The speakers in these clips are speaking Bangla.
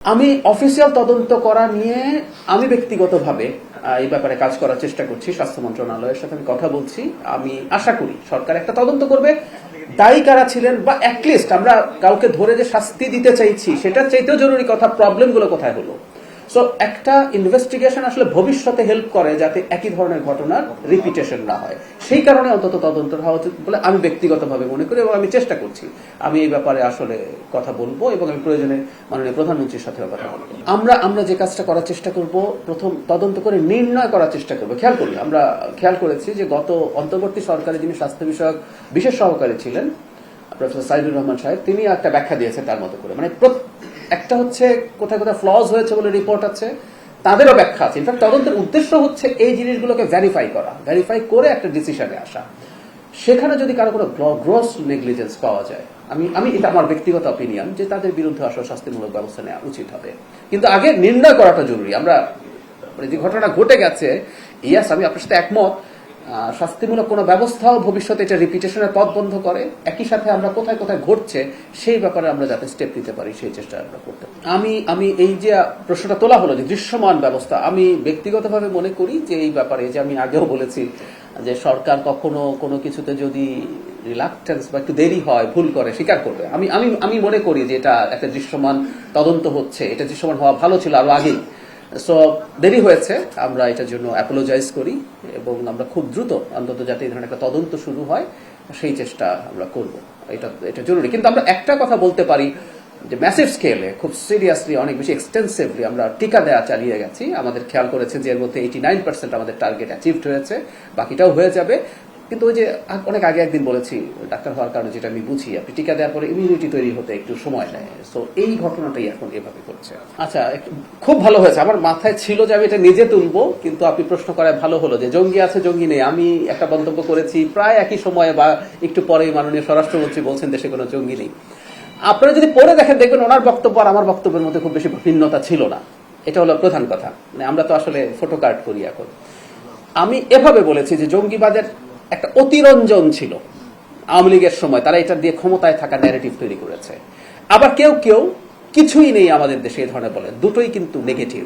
আমি অফিসিয়াল তদন্ত করা নিয়ে আমি ব্যক্তিগতভাবে এই ব্যাপারে কাজ করার চেষ্টা করছি। স্বাস্থ্য মন্ত্রণালয়ের সাথে আমি কথা বলছি। আমি আশা করি সরকার একটা তদন্ত করবে, দায়ী কারা ছিলেন, বা অ্যাটলিস্ট আমরা কাউকে ধরে যে শাস্তি দিতে চাইছি সেটার চাইতেও জরুরি কথা প্রবলেমগুলো কোথায় হলো। সো একটা ইনভেস্টিগেশন আসলে ভবিষ্যতে হেল্প করে যাতে একই ধরনের ঘটনার রিপিটেশন না হয়, সেই কারণে অন্তত তদন্ত হওয়া উচিত বলে আমি ব্যক্তিগতভাবে মনে করি এবং আমি চেষ্টা করছি। আমি এই ব্যাপারে আসলে কথা বলবো এবং আমি প্রয়োজনে মাননীয় প্রধানমন্ত্রীর সাথেও কথা বলবো। আমরা যে কাজটা করার চেষ্টা করব, প্রথম তদন্ত করে নির্ণয় করার চেষ্টা করবো। আমরা খেয়াল করেছি যে গত অন্তর্বর্তী সরকারে যিনি স্বাস্থ্য বিষয়ক বিশেষ সহকারী ছিলেন প্রফেসর সাইদুর রহমান সাহেব, তিনি একটা ব্যাখ্যা দিয়েছেন তার মতো করে। মানে একটা হচ্ছে কোথায় কোথায় ফ্লজ হয়েছে বলে রিপোর্ট আছে, তাদেরও ব্যাখ্যা আছে। ইনফ্যাক্ট তদন্তের উদ্দেশ্য হচ্ছে এই জিনিসগুলোকে ভেরিফাই করে একটা ডিসিশনে আসা। সেখানে যদি কারো কোনো গ্রস নেগলিজেন্স পাওয়া যায়, আমি এটা আমার ব্যক্তিগত অপিনিয়ন যে তাদের বিরুদ্ধে আসলে শাস্তিমূলক ব্যবস্থা নেওয়া উচিত হবে। কিন্তু আগে নির্ণয় করাটা জরুরি। আমরা যে ঘটনা ঘটে গেছে, ইয়াস আমি আপনার সাথে একমত, শাস্তিমূলক কোনো ব্যবস্থাও ভবিষ্যতে এটা রিপিটেশনের পথ বন্ধ করে। একই সাথে আমরা কোথায় কোথায় ঘটছে সেই ব্যাপারে আমরা যাতে স্টেপ নিতে পারি সেই চেষ্টা আমরা করতে পারি। আমি এই যে প্রশ্নটা তোলা হলো যে দৃশ্যমান ব্যবস্থা, আমি ব্যক্তিগতভাবে মনে করি যে এই ব্যাপারে, যে আমি আগেও বলেছি যে সরকার কখনো কোনো কিছুতে যদি রিলাক্টেন্স বা একটু দেরি হয়, ভুল করে, স্বীকার করবে। আমি মনে করি যে এটা একটা দৃশ্যমান তদন্ত হচ্ছে, এটা দৃশ্যমান হওয়া ভালো ছিল আরো আগেই। সো দেরি হয়েছে, আমরা এটার জন্য অ্যাপোলোজাইজ করি এবং আমরা খুব দ্রুত অন্তত যাতে এই ধরনের একটা তদন্ত শুরু হয় সেই চেষ্টা আমরা করব। এটা জরুরি। কিন্তু আমরা একটা কথা বলতে পারি যে ম্যাসিভ স্কেলে, খুব সিরিয়াসলি, অনেক বেশি এক্সটেন্সিভলি আমরা টিকা দেওয়া চালিয়ে গেছি। আমাদের খেয়াল করেছে যে এর মধ্যে 89% আমাদের টার্গেট অ্যাচিভড হয়েছে, বাকিটাও হয়ে যাবে। কিন্তু ওই যে অনেক আগে একদিন বলেছি, ডাক্তার হওয়ার কারণে যেটা আমি বুঝি, আপনি টিকা দেওয়ার পরে ইমিউনিটি তৈরি হতে একটু সময় নেয়। সো এই ঘটনাটাই এখন এভাবে করছে। আচ্ছা, খুব ভালো হয়েছে। আমার মাথায় ছিল যে আমি এটা নিজে তুলবো, কিন্তু আপনি প্রশ্ন করায় ভালো হলো যে জঙ্গি আছে জঙ্গি নেই। আমি একটা মন্তব্য করেছি প্রায় একই সময়ে বা একটু পরেই মাননীয় স্বরাষ্ট্রমন্ত্রী বলছেন দেশে কোনো জঙ্গি নেই। আপনারা যদি পরে দেখবেন ওনার বক্তব্য আর আমার বক্তব্যের মধ্যে খুব বেশি ভিন্নতা ছিল না। এটা হলো প্রধান কথা। মানে আমরা তো আসলে ফটো কার্ড করি এখন। আমি এভাবে বলেছি যে জঙ্গিবাদের একটা অতিরঞ্জন ছিল আওয়ামী লীগের সময়, তারা এটা দিয়ে ক্ষমতায় থাকা ন্যারেটিভ তৈরি করেছে। আবার কেউ কেউ কিছুই নেই আমাদের দেশে এই ধরনের বলে, দুটোই কিন্তু নেগেটিভ।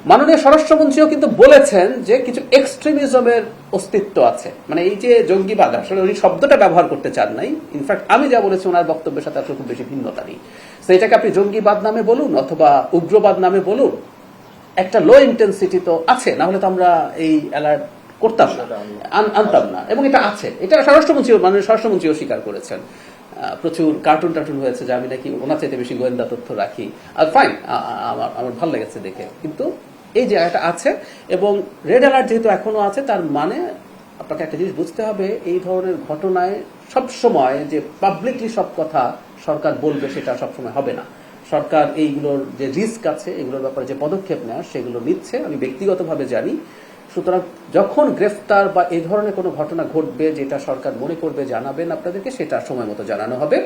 মাননীয় স্বরাষ্ট্রমন্ত্রীও কিন্তু বলেছেন যে কিছু এক্সট্রিমিজমের অস্তিত্ব আছে। মানে এই যে জঙ্গিবাদ, আসলে উনি শব্দটা ব্যবহার করতে চান নাই। ইনফ্যাক্ট আমি যা বলেছি ওনার বক্তব্যের সাথে আসলে খুব বেশি ভিন্নতা নেই। তো এটাকে আপনি জঙ্গিবাদ নামে বলুন অথবা উগ্রবাদ নামে বলুন, একটা লো ইন্টেন্সিটি তো আছে, না হলে তো আমরা এই অ্যালার্ট করতাম না, আনতাম না। এবং এটা আছে, এটা স্বরাষ্ট্রমন্ত্রীও স্বীকার করেছেন। প্রচুর কার্টুন টার্টুন হয়েছে যে আমি নাকি ওনার চাইতে বেশি গোয়েন্দা তথ্য রাখি। আর ফাইন, আমার ভালো লেগেছে দেখে। কিন্তু এই জায়গাটা আছে এবং রেড অ্যালার্ট যেহেতু এখনো আছে, তার মানে আপনাকে একটা জিনিস বুঝতে হবে, এই ধরনের ঘটনায় সবসময় যে পাবলিকলি সব কথা সরকার বলবে সেটা সবসময় হবে না। সরকার এইগুলোর যে রিস্ক আছে, এগুলোর ব্যাপারে যে পদক্ষেপ নেওয়া সেগুলো নিচ্ছে, আমি ব্যক্তিগতভাবে জানি। সুতরাং যখন গ্রেফতার বা এই ধরনের কোনো ঘটনা ঘটবে যেটা সরকার মনে করবে জানাবেন আপনাদেরকে, সেটা সময় মতো জানানো হবে।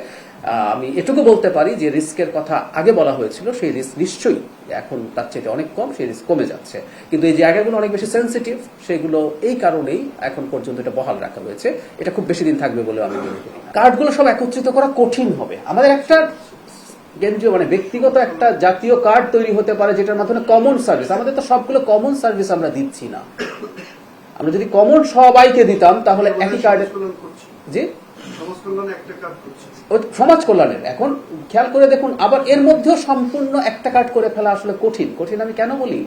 আমি এটুকু বলতে পারি যে রিস্কের কথা আগে বলা হয়েছিল, সেই রিস্ক নিশ্চয়ই এখন তার চেয়ে অনেক কম, সেই রিস্ক কমে যাচ্ছে। কিন্তু এই জায়গাগুলো অনেক বেশি সেন্সিটিভ, সেগুলো এই কারণেই এখন পর্যন্ত এটা বহাল রাখা হয়েছে। এটা খুব বেশি দিন থাকবে বলে আমি মনে করি। কার্ডগুলো সব একত্রিত করা কঠিন হবে। আমাদের একটা মানে ব্যক্তিগত একটা জাতীয় কার্ড তৈরি হতে পারে যেটার মাধ্যমে কমন সার্ভিস, আমাদের তো সবগুলো কমন সার্ভিস আমরা দিচ্ছি না। আমরা যদি কমন সবাইকে দিতাম তাহলে একই কার্ডে, জি সমাজ কল্যাণের এখন খেয়াল করে দেখুন, আবার এর মধ্যেও সম্পূর্ণ একটা কার্ড করে ফেলা আসলে কঠিন। আমি কেন বলি,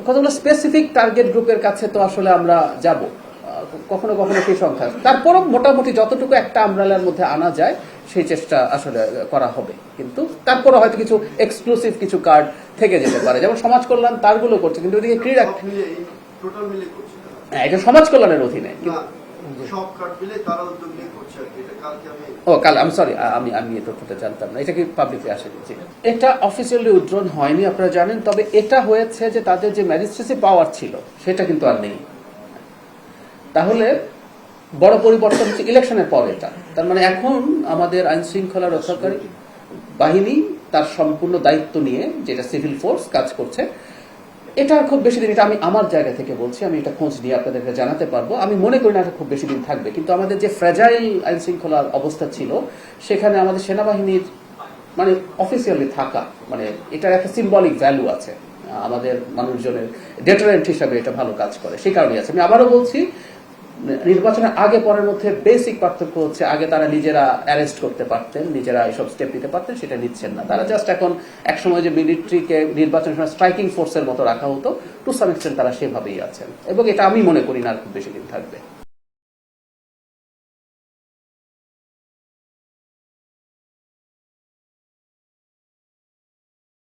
কতগুলো স্পেসিফিক টার্গেট গ্রুপের কাছে তো আসলে আমরা যাব, কখনো কখনো সেই সংখ্যা, তারপরও মোটামুটি যতটুকু একটা আমব্রেলার মধ্যে আনা যায় সেই চেষ্টা আসলে করা হবে। কিন্তু তারপরে হয়তো কিছু এক্সক্লুসিভ কিছু কার্ড থেকে যেতে পারে, যেমন সমাজ কল্যাণ তারগুলো করছে, কিন্তু ওইদিকে ক্রীড়া, এটা সমাজ কল্যাণের অধীনে। আমি এই তথ্যটা জানতাম না, এটা কি পাবলিকলি আসেনি? এটা অফিসিয়ালি উইথড্রন হয়নি, আপনারা জানেন। তবে এটা হয়েছে যে তাদের যে ম্যাজিস্ট্রেসি পাওয়ার ছিল সেটা কিন্তু আর নেই। তাহলে বড় পরিবর্তন হচ্ছে ইলেকশনের পর এটা। তার মানে এখন আমাদের আইন শৃঙ্খলা রক্ষাকারী বাহিনী তার সম্পূর্ণ দায়িত্ব নিয়ে, যেটা সিভিল ফোর্স কাজ করছে, এটা খুব বেশি দিন, এটা আমি আমার জায়গা থেকে বলছি, আমি এটা খোঁজ নিয়ে আপনাদেরকে জানাতে পারবো। আমি মনে করি না এটা খুব বেশি দিন থাকবে। কিন্তু আমাদের যে ফ্র্যাজাইল আইন শৃঙ্খলার অবস্থা ছিল, সেখানে আমাদের সেনাবাহিনীর মানে অফিসিয়ালি থাকা, মানে এটার একটা সিম্বলিক ভ্যালু আছে আমাদের মানুষজনের, ডেটারেন্ট হিসাবে এটা ভালো কাজ করে, সেই কারণেই আছে। আমি আবারও বলছি, নির্বাচনের আগে পরের মধ্যে বেসিক পার্থক্য হচ্ছে, আগে তারা নিজেরা অ্যারেস্ট করতে পারতেন, নিজেরা এইসব স্টেপ নিতে পারতেন, সেটা নিচ্ছেন না। তারা জাস্ট এখন একসময় যে মিলিটারিকে নির্বাচনের সময় স্ট্রাইকিং ফোর্সের মতো রাখা হতো, টু সাম এক্সটেন্ট তারা সেভাবেই আছেন, এবং এটা আমি মনে করি না আর খুব বেশি দিন থাকবে।